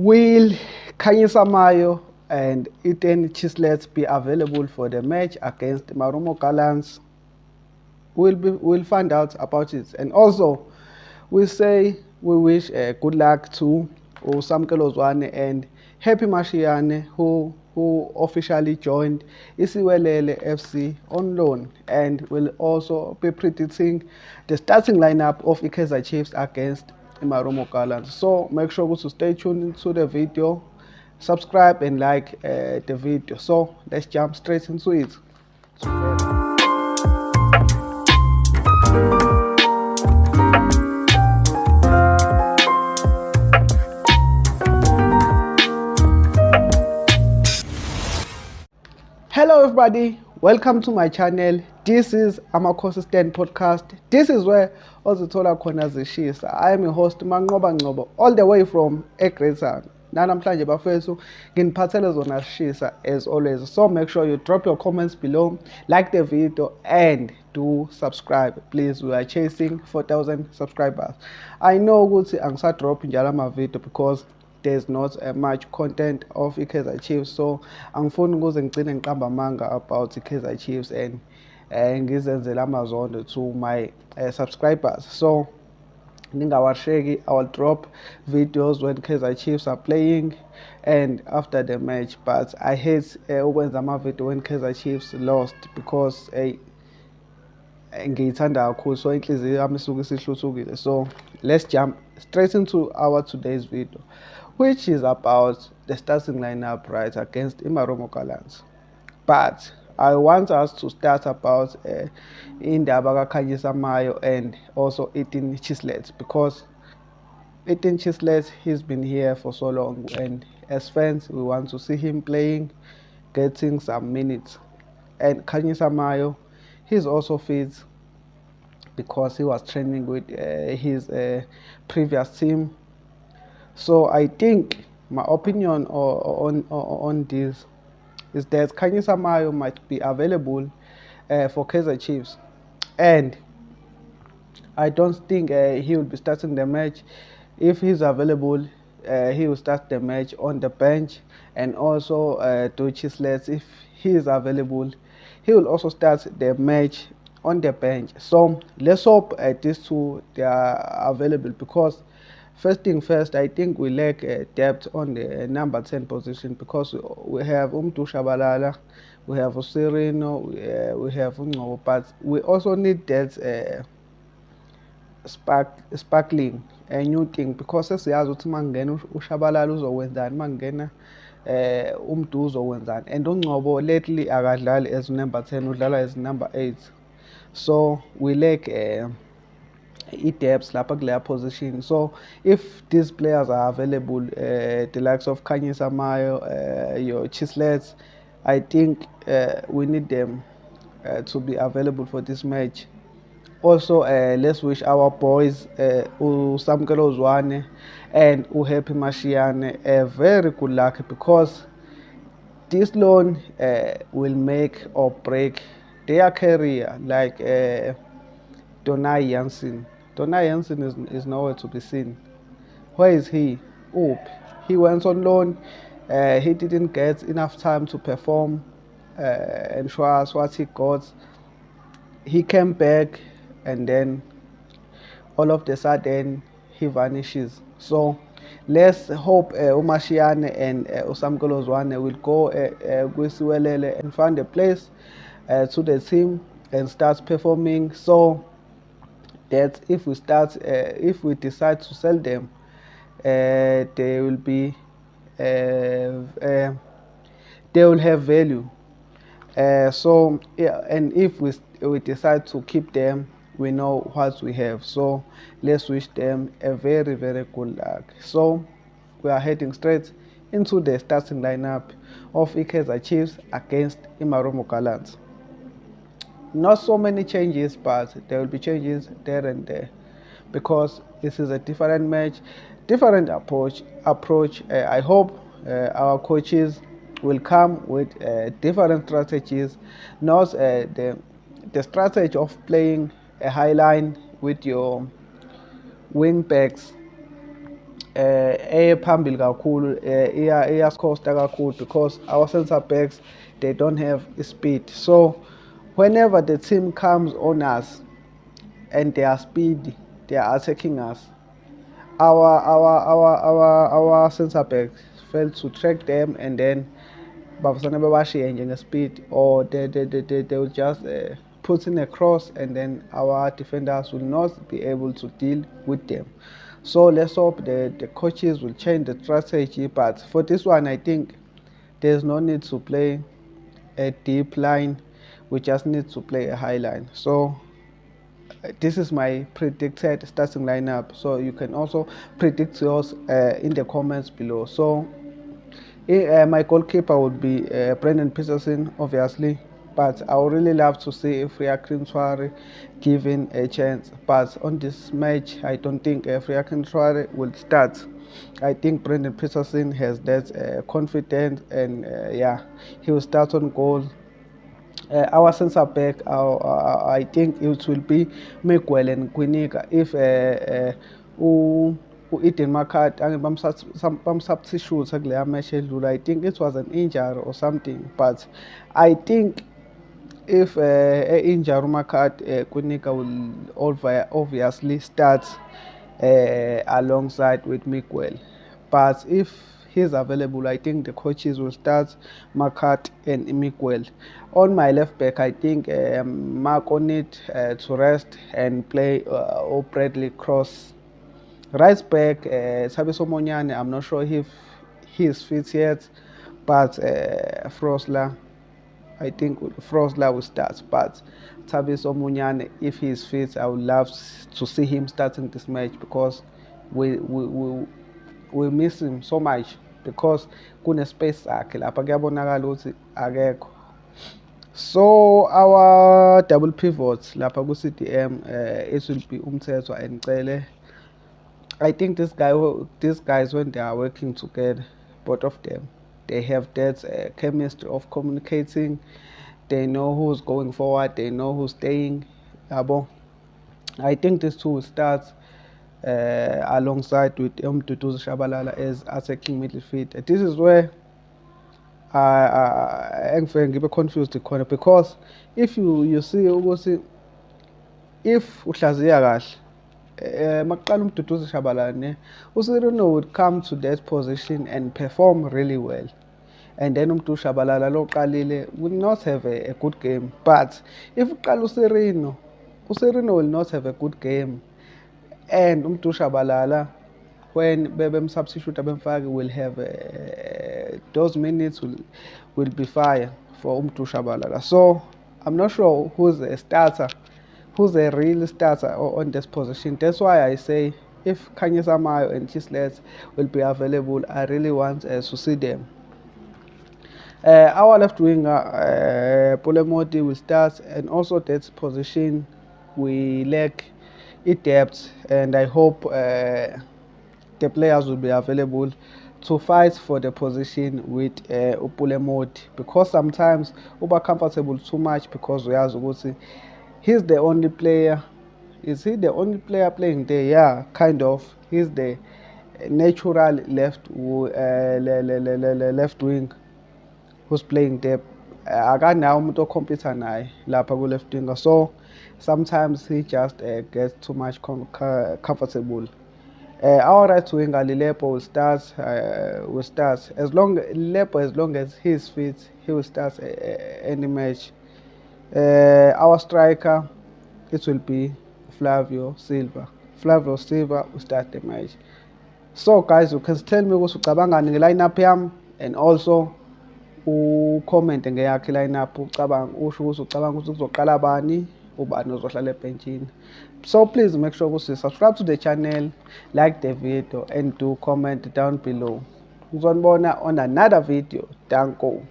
Will Khanyisa Mayo and Eden Chislets be available for the match against Marumo Gallants? We'll find out about it. And also, we wish good luck to Usamkelo Zwane and Happy Mashiane who officially joined Isiwelele FC on loan and will also be predicting the starting lineup of Ikaizer Chiefs against Marumo Gallants. So make sure to stay tuned into the video, subscribe and like the video. So let's jump straight into it. Hello everybody, welcome to my channel. This is Amakhosi podcast. This is where ozithola khona zishisa. I am your host Manqoba Ngcobo, all the way from eGreater. Namhlanje bafethu nginiphathele zona shisa as always. So make sure you drop your comments below, like the video and do subscribe. Please, we are chasing 4,000 subscribers. I know ukuthi angisadrop njalo ama video because there's not much content of Ikaizer Chiefs, so angifuni ukuze ngigcine ngiqamba amanga about Ikaizer Chiefs and ngizenzele amazondo to my subscribers. So ningawasheki, I will drop videos when Kaizer Chiefs are playing and after the match, but I hate ukwenza ama-video when Kaizer Chiefs lost because ngiyithanda kakhulu, so inhliziyo yami isuke isihluthukile. So let's jump straight into our today's video, which is about the starting lineup right against Marumo Gallants. But I want us to start about Indaba Khanyisa Mayo and also Eden Chislets, because Eden Chislets, he's been here for so long, and as fans we want to see him playing, getting some minutes. And Khanyisa Mayo, he's also fit because he was training with his previous team. So I think my opinion on this is that Khanyisa Mayo might be available for Kaizer Chiefs, and I don't think he will be starting the match. If he's available, he will start the match on the bench, and also Chislets, if he is available, he will also start the match on the bench. So let's hope these two they are available, because first thing first, I think we lack depth on the number 10 position, because we have Shabalala, we have Osirino, we have Ngcobo, but we also need that sparkling, a new thing, because sesiyazi ukuthi mangena uShabalala uzowenzani, mangena uMdu uzowenzani, and uNgcobo lately akadlali as number 10, udlala as number 8. So we lack depths lapha kuleya position. So if these players are available, the likes of Khanyisa Mayo, your Chislets, I think we need them to be available for this match. Also, let's wish our boys Usamkelo Zwane and Happy Mashiane a very good luck, because this loan will make or break their career, like Donai Jansen. Donai Jansen is nowhere to be seen. Where is he? Oh, he went on loan. He didn't get enough time to perform and show us what he got. He came back, and then all of a sudden he vanishes. So let's hope Umashiane and Usamkelo Zwane will go Kwisiwelele and find a place to the team and start performing, so that if we decide to sell them, they will be they will have value. So yeah, and if we decide to keep them, we know what we have. So let's wish them a very good luck. So we are heading straight into the starting lineup of Ikaizer Chiefs against Marumo Gallants. Not so many changes, but there will be changes there and there, because this is a different match, different approach. I hope our coaches will come with different strategies, not the strategy of playing a high line with your wing backs eye phambili kakhulu, iyascosta kakhulu, because our centre backs, they don't have speed. So whenever the team comes on us and they are speedy, they are attacking us, our centre backs fail to track them, and then bavusane bebashiye njengespeed, or they will just put in a cross, and then our defenders will not be able to deal with them. So let's hope the coaches will change the strategy. But for this one, I think there's no need to play a deep line. We just need to play a high line. So this is my predicted starting lineup. So you can also predict yours in the comments below. So my goalkeeper would be Brendan Peterson, obviously, but I would really love to see if Friakin Traore given a chance. But on this match, I don't think Friakin Traore will start. I think Brendan Peterson has that confidence, and yeah, he will start on goal. Our centre back, I think it will be Miguel and Quinica. If u-Eden McCart bamsubstitute kuleya match edlula, I think it was an injury or something, but I think if injury McCart, Quinica will obviously start alongside with Miguel. But if he's available, I think the coaches will start McCart and Miguel. On my left back, I think Marco need to rest and play Bradley Cross. Right back, Thabiso Monyane, I'm not sure if he's fit yet, but Frosler, I think Frosler will start. But Thabiso Monyane, if he's fit, I would love to see him starting this match, because we miss him so much, because kune-space sakhe lapha kuyabonakala ukuthi akekho. So our double pivots lapha ku-CDM, it will be Umthethwa and Cele. I think these guys, when they are working together, both of them, they have that chemistry of communicating. They know who's going forward, they know who's staying. I think these two will start alongside with Mduduzi Shabalala as attacking midfield. This is where engifike ngibe confused khona, because if you see ukuthi if uhlaziya kahle, makuqala uMduduzi Shabalala ne, uSirino would come to that position and perform really well, and then uMduduzi Shabalala lo qalile will not have a good game. But if uqala uSirino will not have a good game, and Umduduzi Shabalala, when substitute bemfake, will have those minutes will be fire for Umduduzi Shabalala. So I'm not sure who's a starter, who's a real starter on this position. That's why I say if Khanyisa Mayo and Chislet will be available, I really want to see them. Our left winger, Polemoti, will start, and also that position we lack depth, and I hope the players will be available to fight for the position with Upulemoti, because sometimes uba comfortable too much, because uyazi ukuthi he's the only player. Is he the only player playing there? Yeah, kind of. He's the natural left wing who's playing there. Akanawo umuntu ocompete naye lapha ku left winger, so sometimes he just gets too much comfortable. Our right winger Lilepo will start. As long as he's fit, he will start any match. Our striker, it will be Flavio Silva. Flavio Silva will start the match. So guys, you can tell me ukuthi ucabangani nge-lineup yami, and also comment ngeyakhe lineup, ucabanga usho ukuthi ucabanga ukuthi kuzoqala bani, ubani ozohlala ebhenjini. So please make sure to subscribe to the channel, like the video, and do comment down below. Ngizonibona on another video. Danko.